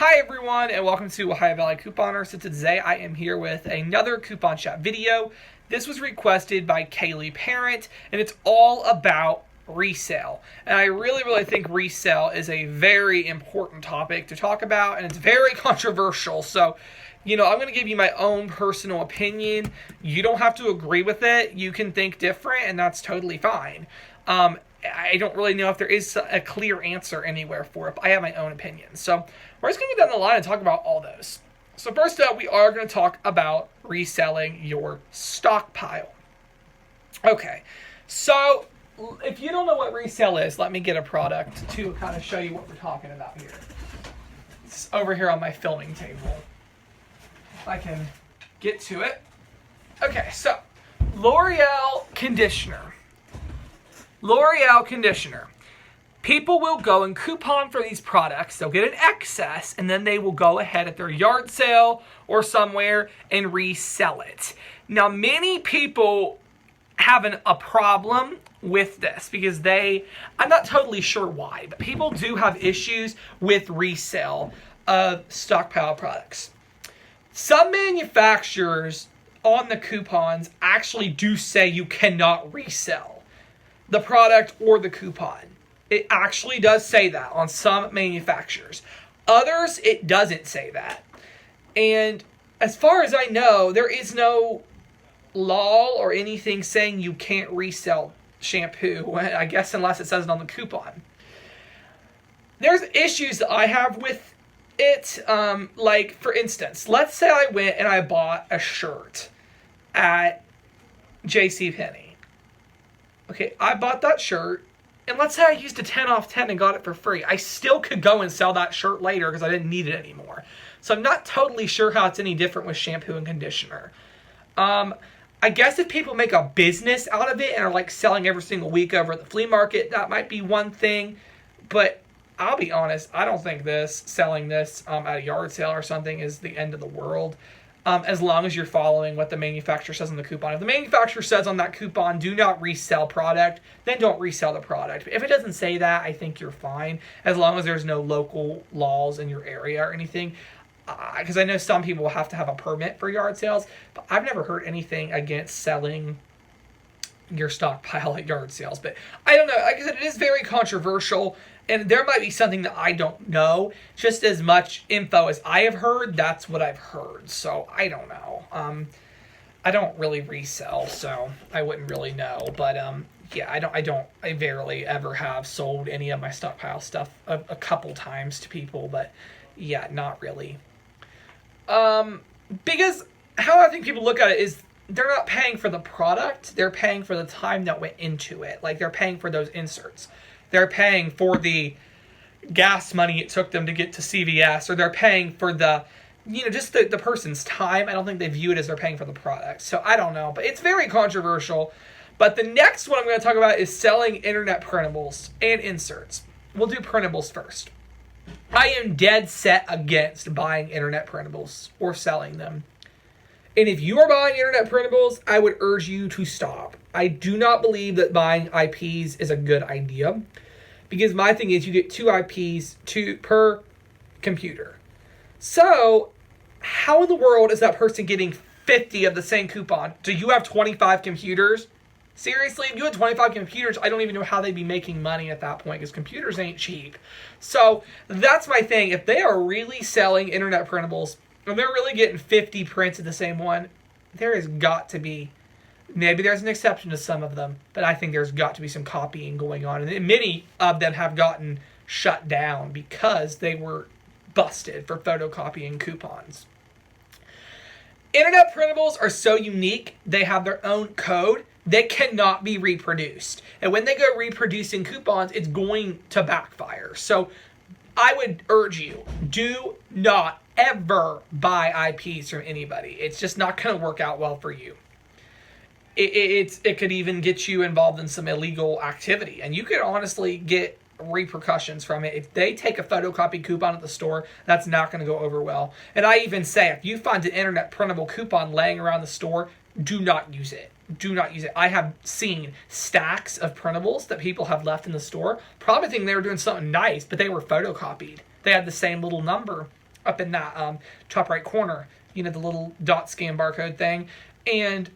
Hi everyone, and welcome to Ohio Valley Couponer. So today I am here with another coupon shop video. This was requested by Kaylee Parent, and it's all about resale. And I really think resale is a very important topic to talk about, and it's very controversial. So, I'm going to give you my own personal opinion. You don't have to agree with it. You can think different, and that's totally fine. I don't really know if there is a clear answer anywhere for it, but I have my own opinion. So we're just going to go down the line and talk about all those. So first up, we are going to talk about reselling your stockpile. Okay, so if you don't know what resale is, let me get a product to kind of show you what we're talking about here. It's over here on my filming table. If I can get to it. Okay, so L'Oreal conditioner. L'Oreal conditioner. People will go and coupon for these products. They'll get an excess, and then they will go ahead at their yard sale or somewhere and resell it. Now, many people have a problem with this because I'm not totally sure why, but people do have issues with resale of stockpile products. Some manufacturers on the coupons actually do say you cannot resell the product or the coupon. It actually does say that on some manufacturers. Others, it doesn't say that. And as far as I know, there is no law or anything saying you can't resell shampoo, I guess, unless it says it on the coupon. There's issues that I have with it. Like, for instance, let's say I went and I bought a shirt at JCPenney. Okay, I bought that shirt, and let's say I used a 10 off 10 and got it for free. I still could go and sell that shirt later because I didn't need it anymore. So I'm not totally sure how it's any different with shampoo and conditioner. I guess if people make a business out of it and are like selling every single week over at the flea market, that might be one thing. But I'll be honest, I don't think selling this at a yard sale or something is the end of the world. As long as you're following what the manufacturer says on the coupon. If the manufacturer says on that coupon, do not resell product, then don't resell the product. If it doesn't say that, I think you're fine, as long as there's no local laws in your area or anything. Because I know some people have to have a permit for yard sales, but I've never heard anything against selling your stockpile at yard sales. But I don't know. Like I said, it is very controversial, and there might be something that I don't know. Just as much info as I have heard, that's what I've heard. So I don't know. I don't really resell, so I wouldn't really know. But yeah, I barely ever have sold any of my stockpile stuff a couple times to people, but yeah, not really. Because how I think people look at it is they're not paying for the product, they're paying for the time that went into it. Like, they're paying for those inserts. They're paying for the gas money it took them to get to CVS, or they're paying for the, just the person's time. I don't think they view it as they're paying for the product. So I don't know, but it's very controversial. But the next one I'm going to talk about is selling internet printables and inserts. We'll do printables first. I am dead set against buying internet printables or selling them. And if you are buying internet printables, I would urge you to stop. I do not believe that buying IPs is a good idea. Because my thing is, you get 2 IPs per computer. So, how in the world is that person getting 50 of the same coupon? Do you have 25 computers? Seriously, if you had 25 computers, I don't even know how they'd be making money at that point, because computers ain't cheap. So, that's my thing. If they are really selling internet printables, and they're really getting 50 prints of the same one, there has got to be, maybe there's an exception to some of them, but I think there's got to be some copying going on. And many of them have gotten shut down because they were busted for photocopying coupons. Internet printables are so unique, they have their own code that cannot be reproduced. And when they go reproducing coupons, it's going to backfire. So I would urge you, do not ever buy IPs from anybody. It's just not going to work out well for you. It could even get you involved in some illegal activity, and you could honestly get repercussions from it. If they take a photocopy coupon at the store, that's not going to go over well. And I even say, if you find an internet printable coupon laying around the store, do not use it. Do not use it. I have seen stacks of printables that people have left in the store, probably thinking they were doing something nice, but they were photocopied. They had the same little number. up in that top right corner, the little dot scan barcode thing. And,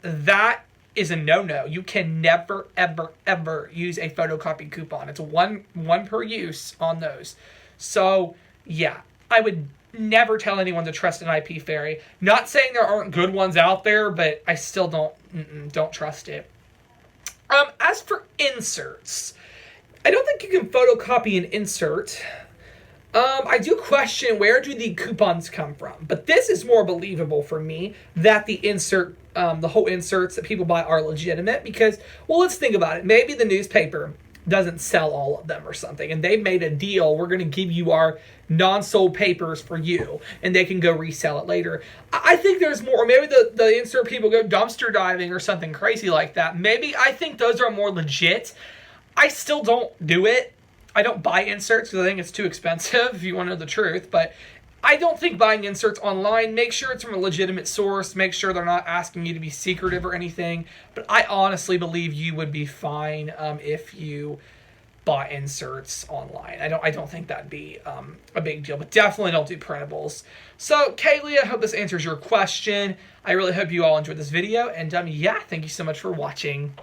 that is a no-no. You can never, ever, ever use a photocopied coupon. It's one per use on those. So, yeah, I would never tell anyone to trust an IP Fairy. Not saying there aren't good ones out there, but I still don't trust it. As for inserts, I don't think you can photocopy an insert. I do question, where do the coupons come from? But this is more believable for me, that the whole inserts that people buy are legitimate, because, well, let's think about it. Maybe the newspaper doesn't sell all of them or something, and they've made a deal. We're going to give you our non-sold papers for you, and they can go resell it later. I think there's more. Maybe the insert people go dumpster diving or something crazy like that. Maybe I think those are more legit. I still don't do it. I don't buy inserts because I think it's too expensive, if you want to know the truth. But I don't think buying inserts online, make sure it's from a legitimate source. Make sure they're not asking you to be secretive or anything. But I honestly believe you would be fine if you bought inserts online. I don't think that'd be a big deal. But definitely don't do printables. So, Kaylee, I hope this answers your question. I really hope you all enjoyed this video. And yeah, thank you so much for watching.